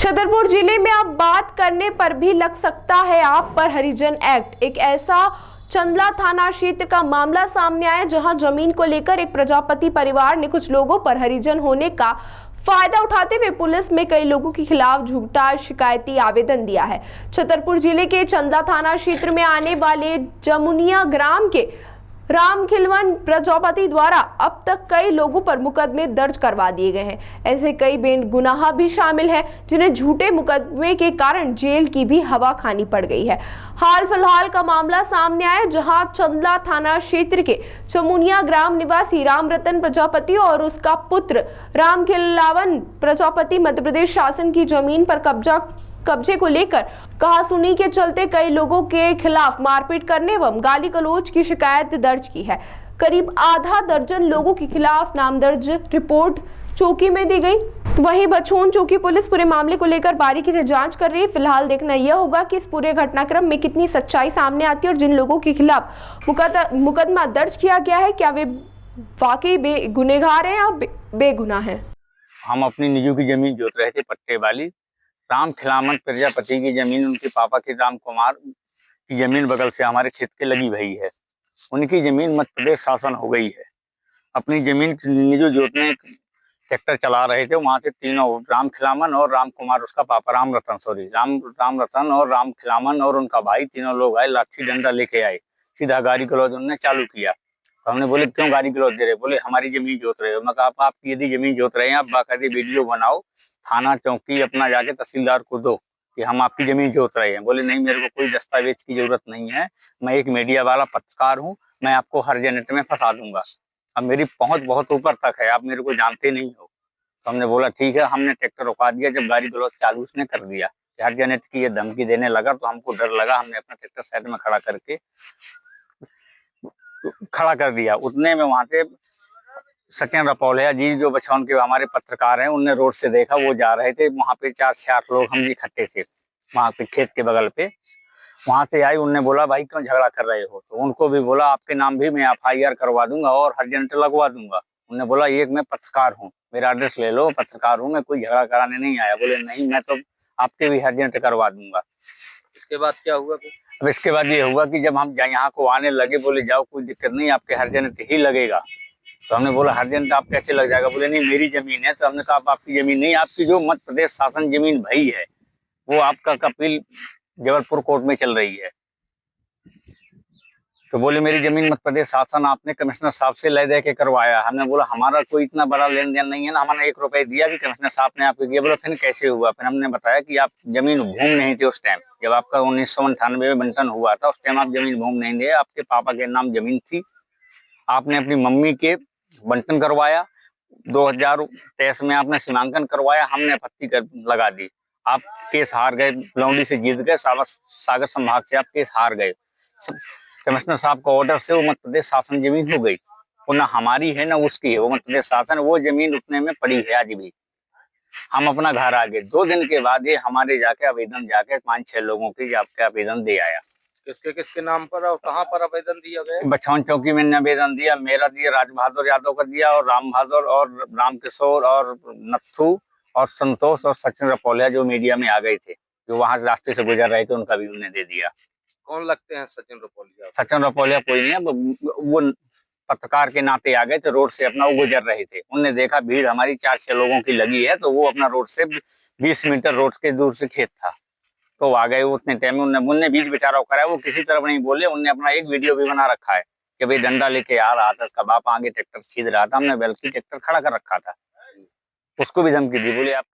छतरपुर जिले में अब बात करने पर भी लग सकता है आप पर हरिजन एक्ट। एक ऐसा चंदला थाना क्षेत्र का मामला सामने आया जहां जमीन को लेकर एक प्रजापति परिवार ने कुछ लोगों पर हरिजन होने का फायदा उठाते हुए पुलिस में कई लोगों के खिलाफ झूठा शिकायती आवेदन दिया है। छतरपुर जिले के चंदला थाना क्षेत्र में आने वाले जमुनिया ग्राम के रामखिलवन प्रजापति द्वारा अब तक कई लोगों पर मुकदमे दर्ज करवा दिए गए हैं। ऐसे कई बेगुनाह भी शामिल हैं जिन्हें झूठे मुकदमे के कारण जेल की भी हवा खानी पड़ गई है। हाल फिलहाल का मामला सामने आया जहां चंदला थाना क्षेत्र के चमुनिया ग्राम निवासी राम रतन प्रजापति और उसका पुत्र रामखिलवन प्रजापति मध्य प्रदेश शासन की जमीन पर कब्जे को लेकर कहासुनी के चलते कई लोगों के खिलाफ मारपीट करने एवं गाली गलौज की शिकायत दर्ज की है। करीब आधा दर्जन लोगों के खिलाफ नामदर्ज रिपोर्ट चौकी में दी गई। तो वहीं बछौन चौकी पुलिस पूरे मामले को लेकर बारीकी से जांच कर रही है। फिलहाल देखना यह होगा कि इस पूरे घटनाक्रम में कितनी सच्चाई सामने आती है और जिन लोगों के खिलाफ मुकदमा दर्ज किया गया है क्या वे वाकई गुनहगार हैं या बेगुनाह हैं। हम अपनी निजी की जमीन जोत रहे थे पट्टे वाली। रामखिलावन प्रजापति की जमीन उनके पापा के राम कुमार की जमीन बगल से हमारे खेत के लगी हुई है। उनकी जमीन मध्य प्रदेश शासन हो गई है। अपनी जमीन निजी जोतने ट्रैक्टर चला रहे थे, वहां से तीनों रामखिलावन और राम कुमार उसका पापा राम रतन और रामखिलावन और उनका भाई तीनों लोग आए, लाठी डंडा लेके आए, सीधा गाड़ी गलौज उन्होंने चालू किया। तो हमने बोले क्यों गाड़ी गलौज दे रहे? बोले हमारी जमीन जोत रहे हो। मैं कहा आपकी यदि जमीन जोत रहे हैं आप बाकायदे वीडियो बनाओ, थाना चौकी अपना जाके तहसीलदार को दो कि हम आपकी जमीन जोत रहे हैं। बोले नहीं, मेरे को कोई दस्तावेज की जरूरत नहीं है, मैं एक मीडिया वाला पत्रकार हूँ, मैं आपको हर जनट में फंसा दूंगा। अब मेरी पहुंच बहुत ऊपर तक है, आप मेरे को जानते नहीं हो। तो हमने बोला ठीक है। हमने ट्रैक्टर रुका दिया। जब गाड़ी गलौज चालू उसने कर दिया, हर जनट की ये धमकी देने लगा तो हमको डर लगा। हमने अपना ट्रैक्टर साइड में खड़ा कर दिया। उतने में वहां से सचिन रपौलिया जी जो बछौन के हमारे पत्रकार हैं, उनने रोड से देखा, वो जा रहे थे। वहां पे 4 से 8 लोग हम इकट्ठे थे वहां पे खेत के बगल पे। वहां से आई, उनने बोला भाई क्यों झगड़ा कर रहे हो? तो उनको भी बोला आपके नाम भी मैं FIR करवा दूंगा और हरजंट लगवा दूंगा। उन्होंने बोला एक मैं पत्रकार हूँ, मेरा एड्रेस ले लो, पत्रकार हूँ, मैं कोई झगड़ा कराने नहीं आया। बोले नहीं, मैं तो आपके भी हरजंट करवा दूंगा। इसके बाद क्या हुआ फिर? अब इसके बाद ये हुआ कि जब हम यहाँ को आने लगे, बोले जाओ कोई दिक्कत नहीं, आपके हरजंट ही लगेगा। तो हमने बोला हरजंट आप कैसे लग जाएगा? बोले नहीं मेरी जमीन है। तो हमने कहा आपकी जमीन नहीं, आपकी जो मध्य प्रदेश शासन जमीन भई है वो आपका अपील जबलपुर कोर्ट में चल रही है। तो बोले मेरी जमीन मध्य प्रदेश शासन आपने कमिश्नर साहब से ले दे के करवाया। हमने बोला हमारा कोई इतना बड़ा लेन देन नहीं है ना, हमने 1 रुपए दिया कि कमिश्नर साहब ने आपको दिया। बोला फिर कैसे हुआ? फिर हमने बताया कि आप जमीन भूम नहीं थे उस टाइम, जब आपका 1998 में बंटन हुआ था, उस टाइम आप जमीन भूम नहीं थे, आपके पापा के नाम जमीन थी। आपने अपनी मम्मी के बंटन करवाया, 2023 में आपने सीमांकन करवाया, हमने आपत्ति लगा दी। आप केस हार गए, लौंडी से जीत गए, सागर संभाग से आप केस हार गए। कमिश्नर साहब का ऑर्डर से वो मध्य प्रदेश शासन जमीन हो गई। वो ना हमारी है ना उसकी है, वो मध्य प्रदेश शासन, वो जमीन उतने में पड़ी है आज भी। हम अपना घर आ गए। 2 दिन के बाद ये हमारे जाके आवेदन 5-6 लोगों की आपके आवेदन दे आया। किसके नाम पर और कहाँ पर आवेदन दिया गया? बछौन चौकी में आवेदन दिया, मेरा दिया, राज बहादुर यादव का दिया, और राम बहादुर और राम किशोर और नत्थू और संतोष और सचिन रपौलिया जो मीडिया में आ गए थे, जो वहां से रास्ते से गुजर रहे थे, उनका भी उन्हें दे दिया। कौन लगते हैं सचिन रपौलिया? सचिन रपौलिया कोई नहीं है, वो पत्रकार के नाते आ गए थे, रोड से अपना वो गुजर रहे थे। उनने देखा भीड़ हमारी 4-6 लोगों की लगी है, तो वो अपना रोड से 20 मीटर रोड के दूर से खेत था, तो आ गए। उतने टाइम में उनने बीच बचाव कराया। वो किसी तरफ नहीं बोले, उनने अपना एक वीडियो भी बना रखा है कि भाई डंडा लेके आ रहा था, उसका बाप आगे ट्रैक्टर छीद रहा था, हमने बल्कि ट्रैक्टर खड़ा कर रखा था, उसको भी धमकी दी। बोले आप